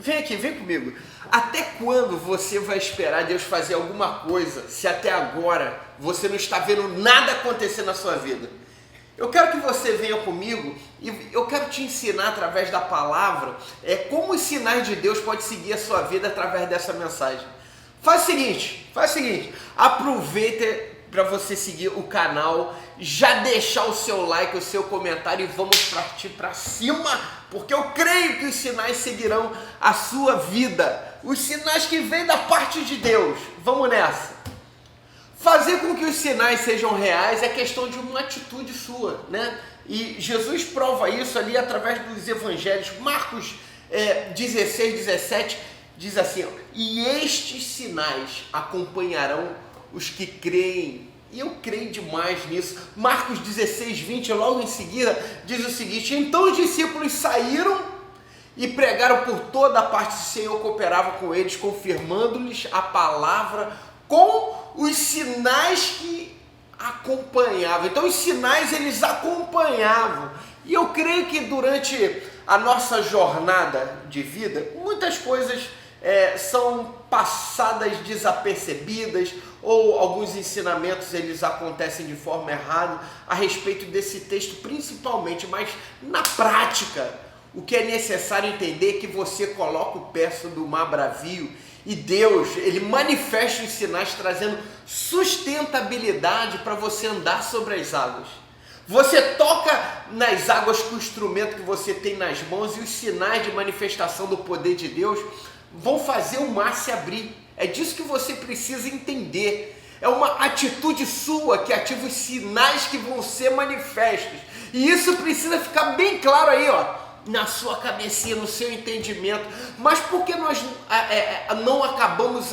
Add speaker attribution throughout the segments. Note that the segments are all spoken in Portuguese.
Speaker 1: Vem aqui, vem comigo. Até quando você vai esperar Deus fazer alguma coisa se até agora você não está vendo nada acontecer na sua vida? Eu quero que você venha comigo e eu quero te ensinar através da palavra como os sinais de Deus podem seguir a sua vida através dessa mensagem. Faz o seguinte, aproveita para você seguir o canal, já deixar o seu like, o seu comentário e vamos partir para cima, porque eu creio que os sinais seguirão a sua vida, os sinais que vêm da parte de Deus. Vamos nessa. Fazer com que os sinais sejam reais é questão de uma atitude sua, né? E Jesus prova isso ali através dos evangelhos. Marcos 16, 17 diz assim, e estes sinais acompanharão os que creem. E eu creio demais nisso. Marcos 16, 20, logo em seguida, diz o seguinte, então os discípulos saíram e pregaram por toda a parte. O Senhor cooperava com eles, confirmando-lhes a palavra com os sinais que acompanhavam. Então os sinais eles acompanhavam. E eu creio que durante a nossa jornada de vida, muitas coisas são passadas desapercebidas, ou alguns ensinamentos eles acontecem de forma errada a respeito desse texto principalmente, mas na prática o que é necessário entender é que você coloca o pé sobre o mar bravio e Deus, ele manifesta os sinais trazendo sustentabilidade para você andar sobre as águas. Você toca nas águas com o instrumento que você tem nas mãos e os sinais de manifestação do poder de Deus vão fazer o mar se abrir. É disso que você precisa entender. É uma atitude sua que ativa os sinais que vão ser manifestos. E isso precisa ficar bem claro aí, na sua cabecinha, no seu entendimento. Mas por que nós não acabamos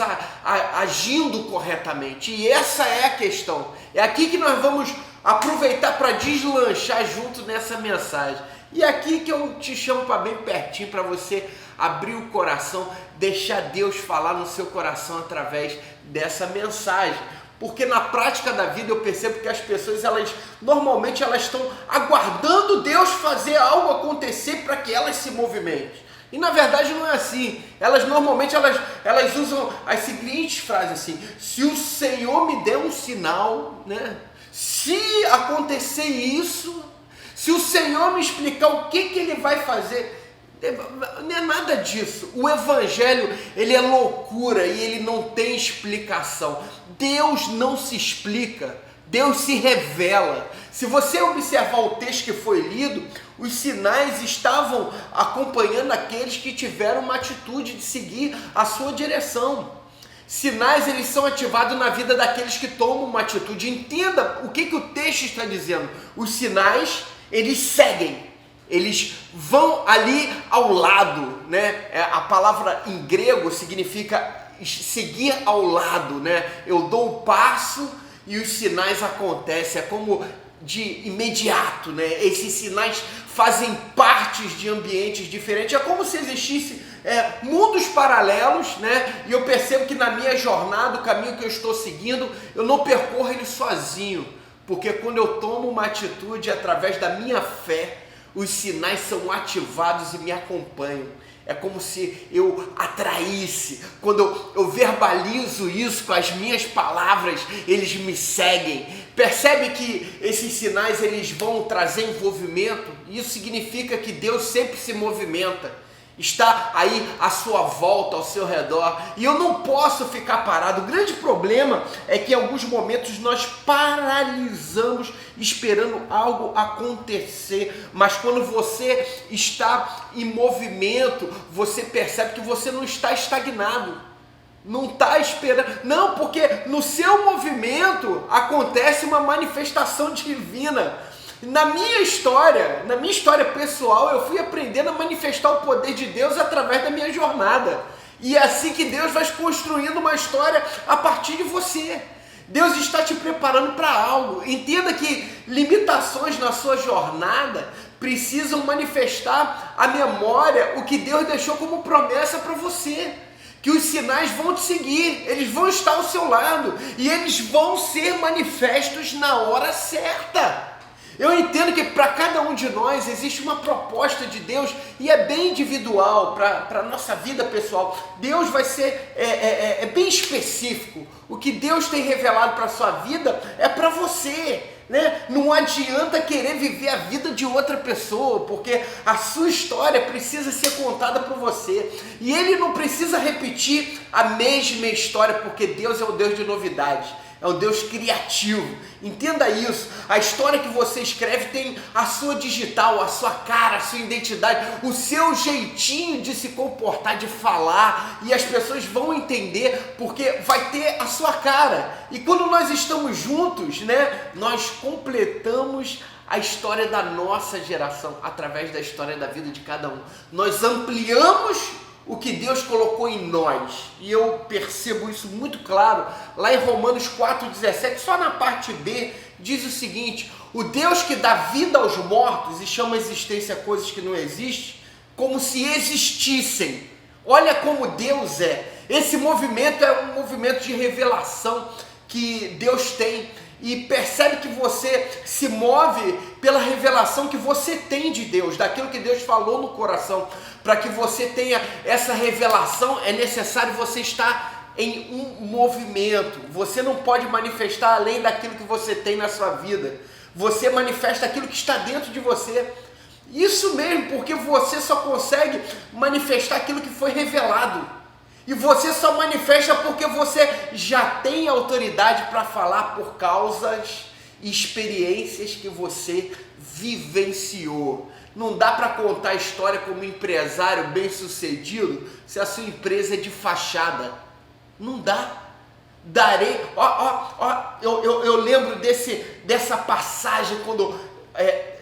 Speaker 1: agindo corretamente? E essa é a questão. É aqui que nós vamos aproveitar para deslanchar junto nessa mensagem. E aqui que eu te chamo para bem pertinho, para você abrir o coração, deixar Deus falar no seu coração através dessa mensagem. Porque na prática da vida eu percebo que as pessoas, normalmente estão aguardando Deus fazer algo acontecer para que elas se movimentem. E na verdade não é assim. Normalmente usam as seguintes frases assim, se o Senhor me der um sinal, né? Se acontecer isso, se o Senhor me explicar o que Ele vai fazer, não é nada disso. O Evangelho, ele é loucura e ele não tem explicação. Deus não se explica, Deus se revela. Se você observar o texto que foi lido, os sinais estavam acompanhando aqueles que tiveram uma atitude de seguir a sua direção. Sinais, eles são ativados na vida daqueles que tomam uma atitude. Entenda o que o texto está dizendo. Os sinais, eles seguem. Eles vão ali ao lado, né? A palavra em grego significa seguir ao lado, né? Eu dou o passo e os sinais acontecem, é como de imediato, né? Esses sinais fazem partes de ambientes diferentes, é como se existissem mundos paralelos, né? E eu percebo que na minha jornada, o caminho que eu estou seguindo, eu não percorro ele sozinho, porque quando eu tomo uma atitude através da minha fé, os sinais são ativados e me acompanham. É como se eu atraísse. Quando eu verbalizo isso com as minhas palavras, eles me seguem. Percebe que esses sinais eles vão trazer envolvimento? Isso significa que Deus sempre se movimenta. Está aí à sua volta, ao seu redor. E eu não posso ficar parado. O grande problema é que em alguns momentos nós paralisamos esperando algo acontecer. Mas quando você está em movimento, você percebe que você não está estagnado. Não está esperando. Não, porque no seu movimento acontece uma manifestação divina. Na minha história pessoal, eu fui aprendendo a manifestar o poder de Deus através da minha jornada. E é assim que Deus vai construindo uma história a partir de você. Deus está te preparando para algo. Entenda que limitações na sua jornada precisam manifestar à memória o que Deus deixou como promessa para você. Que os sinais vão te seguir, eles vão estar ao seu lado e eles vão ser manifestos na hora certa. Eu entendo que para cada um de nós existe uma proposta de Deus e é bem individual para a nossa vida pessoal. Deus vai ser bem específico. O que Deus tem revelado para a sua vida é para você, né? Não adianta querer viver a vida de outra pessoa, porque a sua história precisa ser contada por você. E Ele não precisa repetir a mesma história, porque Deus é o Deus de novidades. É um Deus criativo, entenda isso. A história que você escreve tem a sua digital, a sua cara, a sua identidade, o seu jeitinho de se comportar, de falar, e as pessoas vão entender porque vai ter a sua cara. E quando nós estamos juntos, né, nós completamos a história da nossa geração através da história da vida de cada um. Nós ampliamos o que Deus colocou em nós, e eu percebo isso muito claro, lá em Romanos 4,17, só na parte B, diz o seguinte: o Deus que dá vida aos mortos e chama a existência coisas que não existem, como se existissem. Olha como Deus é. Esse movimento é um movimento de revelação que Deus tem, e percebe que você se move pela revelação que você tem de Deus, daquilo que Deus falou no coração. Para que você tenha essa revelação, é necessário você estar em um movimento. Você não pode manifestar além daquilo que você tem na sua vida. Você manifesta aquilo que está dentro de você. Isso mesmo, porque você só consegue manifestar aquilo que foi revelado. E você só manifesta porque você já tem autoridade para falar por causas e experiências que você vivenciou. Não dá para contar a história como empresário bem-sucedido se a sua empresa é de fachada. Não dá. Darei... Eu lembro dessa passagem quando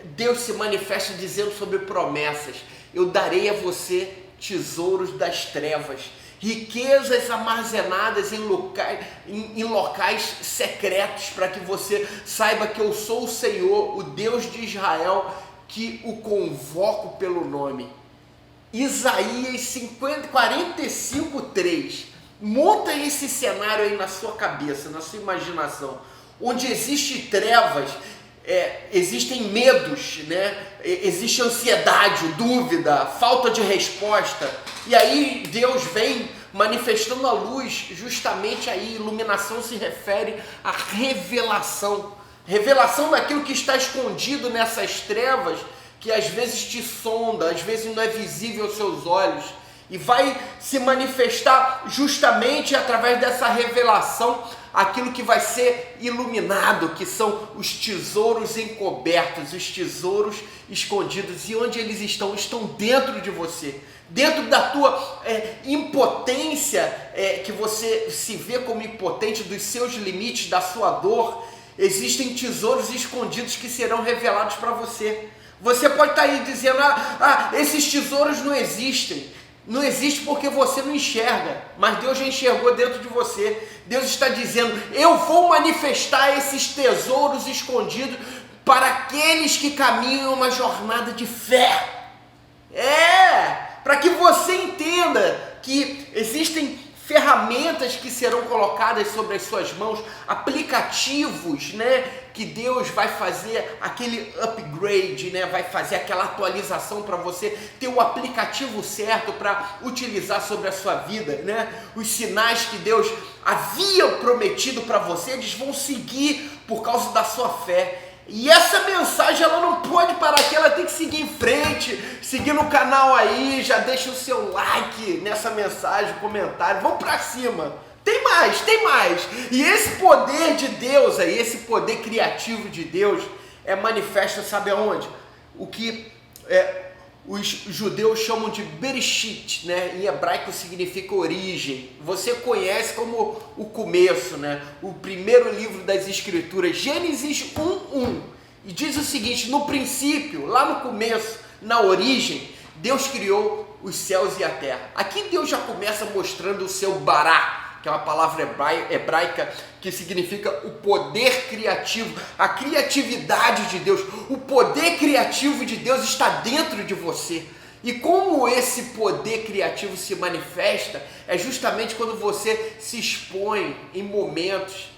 Speaker 1: Deus se manifesta dizendo sobre promessas. Eu darei a você tesouros das trevas, riquezas armazenadas em locais secretos, para que você saiba que eu sou o Senhor, o Deus de Israel, que o convoco pelo nome. Isaías 45:3. Monta esse cenário aí na sua cabeça, na sua imaginação. Onde existem trevas, existem medos, né? Existe ansiedade, dúvida, falta de resposta. E aí Deus vem manifestando a luz. Justamente aí, iluminação se refere à revelação. Revelação daquilo que está escondido nessas trevas, que às vezes te sonda, às vezes não é visível aos seus olhos, e vai se manifestar justamente através dessa revelação, aquilo que vai ser iluminado, que são os tesouros encobertos, os tesouros escondidos. E onde eles estão? Estão dentro de você. Dentro da tua impotência, que você se vê como impotente, dos seus limites, da sua dor, existem tesouros escondidos que serão revelados para você. Você pode estar aí dizendo, esses tesouros não existem. Não existe porque você não enxerga, mas Deus já enxergou dentro de você. Deus está dizendo, eu vou manifestar esses tesouros escondidos para aqueles que caminham uma jornada de fé. Para que você entenda que existem ferramentas que serão colocadas sobre as suas mãos, aplicativos, né, que Deus vai fazer aquele upgrade, né, vai fazer aquela atualização para você ter o aplicativo certo para utilizar sobre a sua vida, né? Os sinais que Deus havia prometido para você, eles vão seguir por causa da sua fé. E essa mensagem, ela não pode parar aqui, ela tem que seguir em frente. Seguir no canal aí, já deixa o seu like nessa mensagem, comentário, vamos pra cima. Tem mais. E esse poder de Deus aí, esse poder criativo de Deus é manifesto, sabe aonde? O que os judeus chamam de Bereshit, né? Em hebraico significa origem. Você conhece como o começo, né? O primeiro livro das Escrituras, Gênesis 1:1. E diz o seguinte: no princípio, lá no começo, na origem, Deus criou os céus e a terra. Aqui Deus já começa mostrando o seu bará, que é uma palavra hebraica que significa o poder criativo, a criatividade de Deus. O poder criativo de Deus está dentro de você. E como esse poder criativo se manifesta, é justamente quando você se expõe em momentos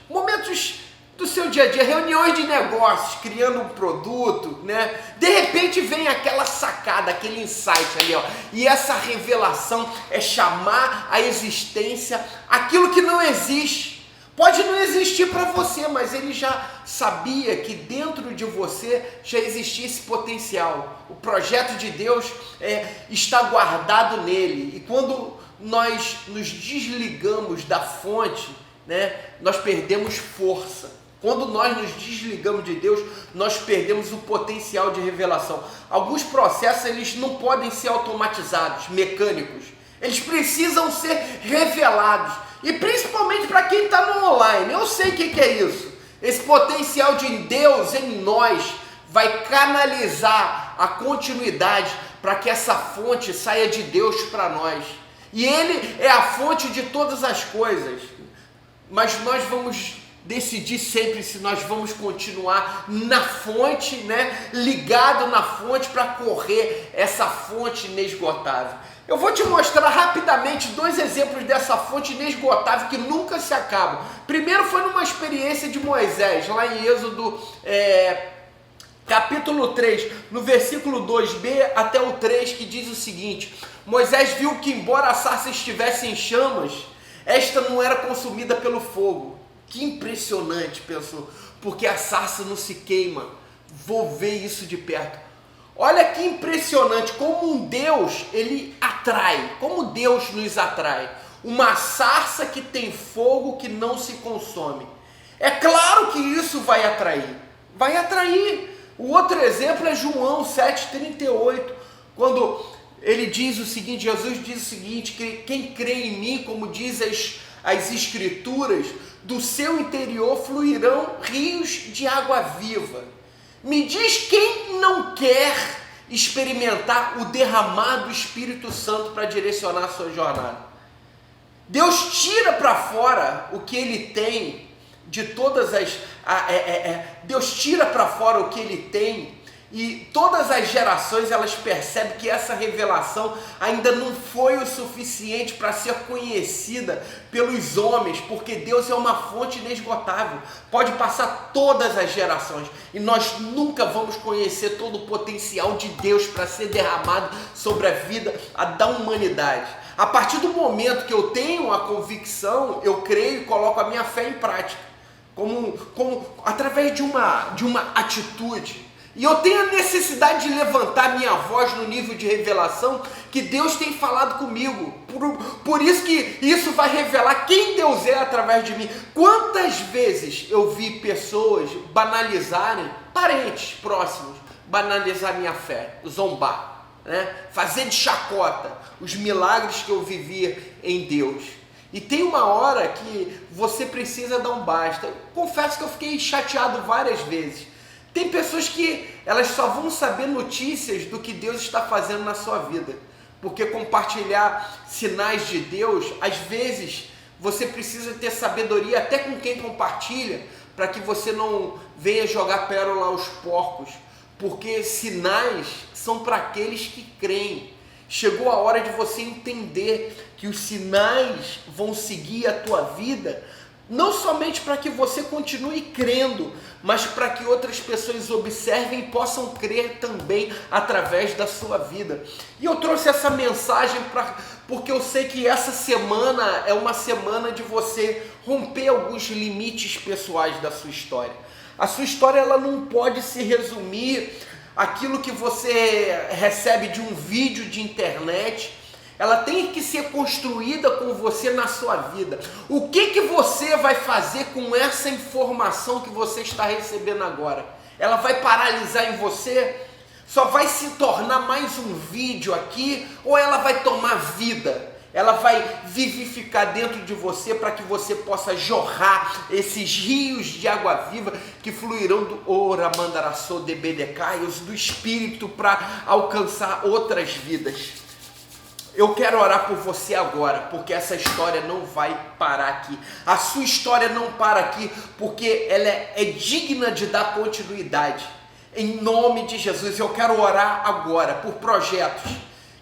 Speaker 1: do seu dia a dia, reuniões de negócios, criando um produto, né? De repente vem aquela sacada, aquele insight ali, ó. E essa revelação é chamar à existência aquilo que não existe. Pode não existir para você, mas ele já sabia que dentro de você já existia esse potencial. O projeto de Deus está guardado nele. E quando nós nos desligamos da fonte, né, nós perdemos força. Quando nós nos desligamos de Deus, nós perdemos o potencial de revelação. Alguns processos eles não podem ser automatizados, mecânicos. Eles precisam ser revelados. E principalmente para quem está no online. Eu sei o que é isso. Esse potencial de Deus em nós vai canalizar a continuidade para que essa fonte saia de Deus para nós. E Ele é a fonte de todas as coisas. Mas nós vamos decidir sempre se nós vamos continuar na fonte, né? Ligado na fonte para correr essa fonte inesgotável. Eu vou te mostrar rapidamente 2 exemplos dessa fonte inesgotável que nunca se acaba. Primeiro foi numa experiência de Moisés, lá em Êxodo capítulo 3, no versículo 2b até o 3, que diz o seguinte: Moisés viu que embora a sarça estivesse em chamas, esta não era consumida pelo fogo. Que impressionante, pensou, porque a sarça não se queima. Vou ver isso de perto. Olha que impressionante como um Deus, ele atrai, como Deus nos atrai. Uma sarça que tem fogo que não se consome. É claro que isso vai atrair. Vai atrair. O outro exemplo é João 7,38, quando ele diz o seguinte, Jesus diz o seguinte, que quem crê em mim, como diz as Escrituras, do seu interior fluirão rios de água viva. Me diz quem não quer experimentar o derramado do Espírito Santo para direcionar a sua jornada. Deus tira para fora o que Ele tem de todas as... Deus tira para fora o que Ele tem e todas as gerações elas percebem que essa revelação ainda não foi o suficiente para ser conhecida pelos homens, porque Deus é uma fonte inesgotável, pode passar todas as gerações e nós nunca vamos conhecer todo o potencial de Deus para ser derramado sobre a vida da humanidade. A partir do momento que eu tenho a convicção, eu creio e coloco a minha fé em prática, através de uma atitude. E eu tenho a necessidade de levantar minha voz no nível de revelação que Deus tem falado comigo. Por isso que isso vai revelar quem Deus é através de mim. Quantas vezes eu vi pessoas banalizarem, parentes próximos, banalizar minha fé, zombar, né? Fazer de chacota os milagres que eu vivi em Deus. E tem uma hora que você precisa dar um basta. Eu confesso que eu fiquei chateado várias vezes. Tem pessoas que elas só vão saber notícias do que Deus está fazendo na sua vida. Porque compartilhar sinais de Deus, às vezes você precisa ter sabedoria até com quem compartilha, para que você não venha jogar pérola aos porcos. Porque sinais são para aqueles que creem. Chegou a hora de você entender que os sinais vão seguir a tua vida, não somente para que você continue crendo, mas para que outras pessoas observem e possam crer também através da sua vida. E eu trouxe essa mensagem porque eu sei que essa semana é uma semana de você romper alguns limites pessoais da sua história. A sua história ela não pode se resumir àquilo que você recebe de um vídeo de internet. Ela tem que ser construída com você na sua vida. O que você vai fazer com essa informação que você está recebendo agora? Ela vai paralisar em você? Só vai se tornar mais um vídeo aqui? Ou ela vai tomar vida? Ela vai vivificar dentro de você para que você possa jorrar esses rios de água viva que fluirão do Ora Mandaraçô de Bedecaios, do Espírito, para alcançar outras vidas. Eu quero orar por você agora, porque essa história não vai parar aqui. A sua história não para aqui, porque ela é digna de dar continuidade. Em nome de Jesus, eu quero orar agora por projetos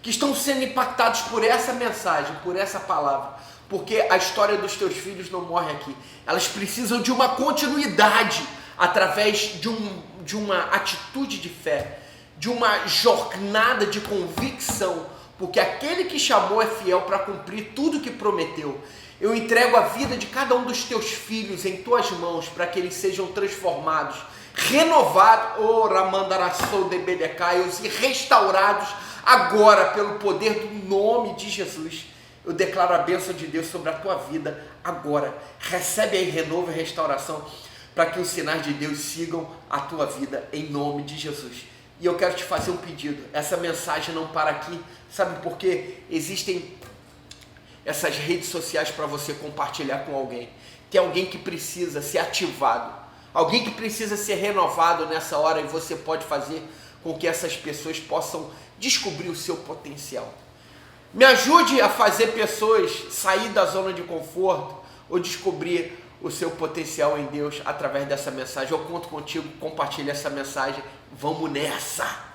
Speaker 1: que estão sendo impactados por essa mensagem, por essa palavra, porque a história dos teus filhos não morre aqui. Elas precisam de uma continuidade através de uma atitude de fé, de uma jornada de convicção, porque aquele que chamou é fiel para cumprir tudo que prometeu. Eu entrego a vida de cada um dos teus filhos em tuas mãos para que eles sejam transformados, renovados, e restaurados agora pelo poder do nome de Jesus. Eu declaro a bênção de Deus sobre a tua vida agora. Recebe aí renovo e restauração para que os sinais de Deus sigam a tua vida em nome de Jesus. E eu quero te fazer um pedido. Essa mensagem não para aqui. Sabe por quê? Existem essas redes sociais para você compartilhar com alguém. Tem alguém que precisa ser ativado. Alguém que precisa ser renovado nessa hora, e você pode fazer com que essas pessoas possam descobrir o seu potencial. Me ajude a fazer pessoas sair da zona de conforto ou descobrir o seu potencial em Deus através dessa mensagem. Eu conto contigo, compartilhe essa mensagem. Vamos nessa!